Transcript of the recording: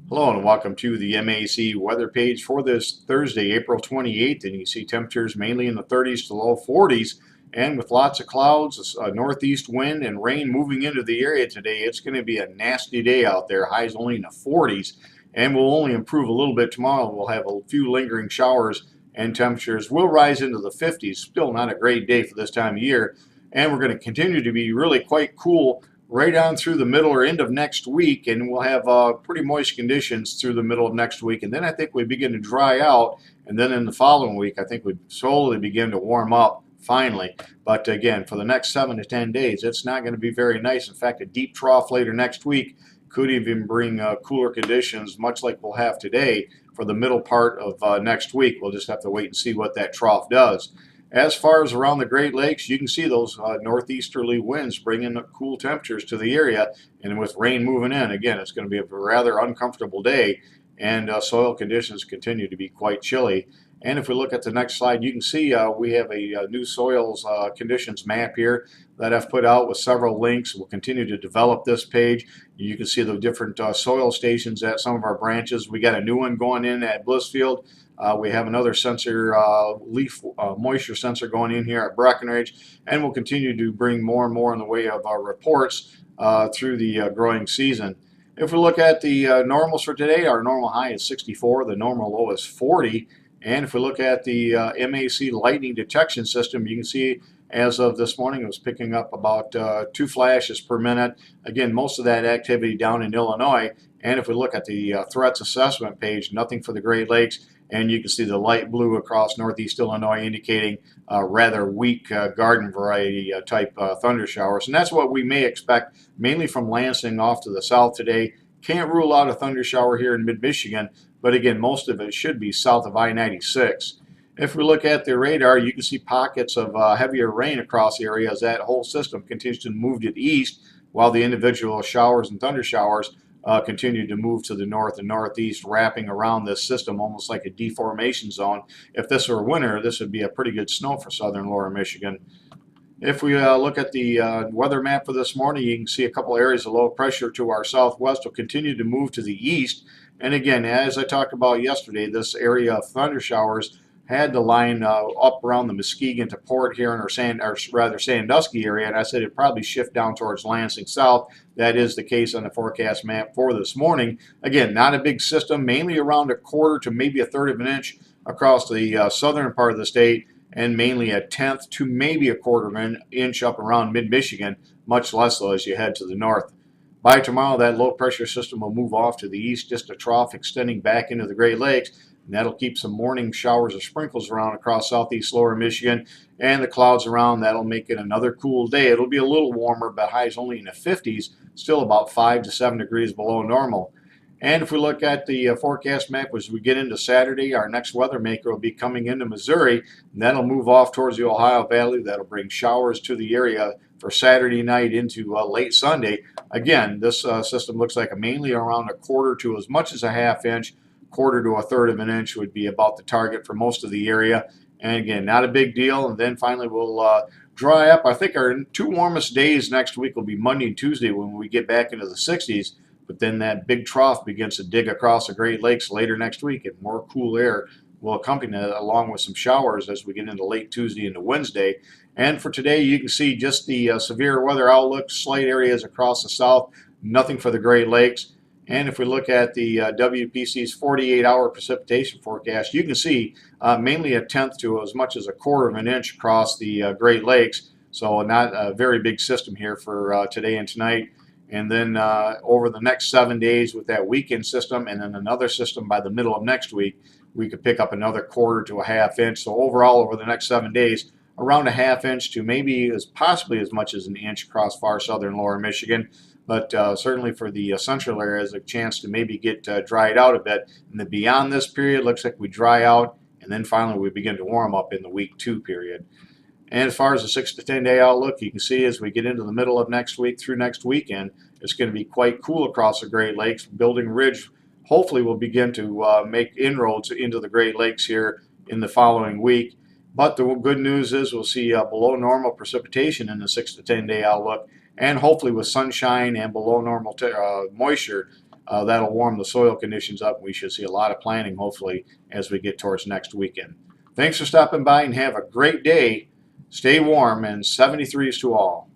Hello and welcome to the MAC weather page for this Thursday, April 28th. And you see temperatures mainly in the 30s to low 40s, and with lots of clouds, a northeast wind, and rain moving into the area today. It's going to be a nasty day out there. Highs only in the 40s, and will only improve a little bit tomorrow. We'll have a few lingering showers, and temperatures will rise into the 50s. Still not a great day for this time of year, and we're going to continue to be really quite cool right on through the middle or end of next week, and we'll have pretty moist conditions through the middle of next week, and then I think we begin to dry out, and then in the following week I think we slowly begin to warm up finally. But again, for the next 7 to 10 days, it's not going to be very nice. In fact, a deep trough later next week could even bring cooler conditions, much like we'll have today for the middle part of next week. We'll just have to wait and see what that trough does. As far as around the Great Lakes, you can see those northeasterly winds bringing cool temperatures to the area, and with rain moving in, again, it's going to be a rather uncomfortable day, and soil conditions continue to be quite chilly. And if we look at the next slide, you can see we have a new soils conditions map here that I've put out with several links. We'll continue to develop this page. You can see the different soil stations at some of our branches. We got a new one going in at Blissfield. We have another sensor, leaf moisture sensor going in here at Breckenridge, and we'll continue to bring more and more in the way of our reports through the growing season. If we look at the normals for today, our normal high is 64, the normal low is 40. And if we look at the MAC lightning detection system, you can see as of this morning it was picking up about 2 flashes per minute. Again, most of that activity down in Illinois. And if we look at the threats assessment page, nothing for the Great Lakes. And you can see the light blue across northeast Illinois indicating rather weak garden variety type thunder showers. And that's what we may expect mainly from Lansing off to the south today. Can't rule out a thunder shower here in mid-Michigan, but again, most of it should be south of I-96. If we look at the radar, you can see pockets of heavier rain across the area as that whole system continues to move to the east, while the individual showers and thunder showers continue to move to the north and northeast, wrapping around this system almost like a deformation zone. If this were winter, this would be a pretty good snow for southern lower Michigan. If we look at the weather map for this morning, you can see a couple areas of low pressure to our southwest will continue to move to the east. And again, as I talked about yesterday, this area of thunder showers had the line up around the Muskegon to Port here in our rather Sandusky area, and I said it'd probably shift down towards Lansing south. That is the case on the forecast map for this morning. Again, not a big system, mainly around a quarter to maybe a third of an inch across the southern part of the state, and mainly a tenth to maybe a quarter of an inch up around mid-Michigan, much less so as you head to the north. By tomorrow, that low pressure system will move off to the east, just a trough extending back into the Great Lakes, and that'll keep some morning showers or sprinkles around across southeast lower Michigan, and the clouds around. That'll make it another cool day. It'll be a little warmer, but highs only in the 50s, still about 5 to 7 degrees below normal. And if we look at the forecast map as we get into Saturday, our next weather maker will be coming into Missouri, and that'll move off towards the Ohio Valley. That'll bring showers to the area for Saturday night into late Sunday. Again, this system looks like mainly around a quarter to as much as a half inch. Quarter to a third of an inch would be about the target for most of the area. And again, not a big deal. And then finally we'll dry up. I think our 2 warmest days next week will be Monday and Tuesday when we get back into the 60s. But then that big trough begins to dig across the Great Lakes later next week, and more cool air will accompany it along with some showers as we get into late Tuesday into Wednesday. And for today, you can see just the severe weather outlook, slight areas across the south, nothing for the Great Lakes. And if we look at the WPC's 48-hour precipitation forecast, you can see mainly a tenth to as much as a quarter of an inch across the Great Lakes. So not a very big system here for today and tonight. And then over the next 7 days with that weekend system and then another system by the middle of next week, we could pick up another quarter to a half inch. So overall, over the next 7 days, around a half inch to maybe possibly as much as an inch across far southern lower Michigan. But certainly for the central area, there's a chance to maybe get dried out a bit. And then beyond this period, looks like we dry out, and then finally we begin to warm up in the week 2 period. And as far as the 6 to 10 day outlook, you can see as we get into the middle of next week through next weekend, it's going to be quite cool across the Great Lakes. Building Ridge hopefully will begin to make inroads into the Great Lakes here in the following week. But the good news is we'll see below normal precipitation in the 6 to 10 day outlook, and hopefully with sunshine and below normal moisture, that'll warm the soil conditions up. We should see a lot of planting, hopefully, as we get towards next weekend. Thanks for stopping by and have a great day. Stay warm and 73s to all.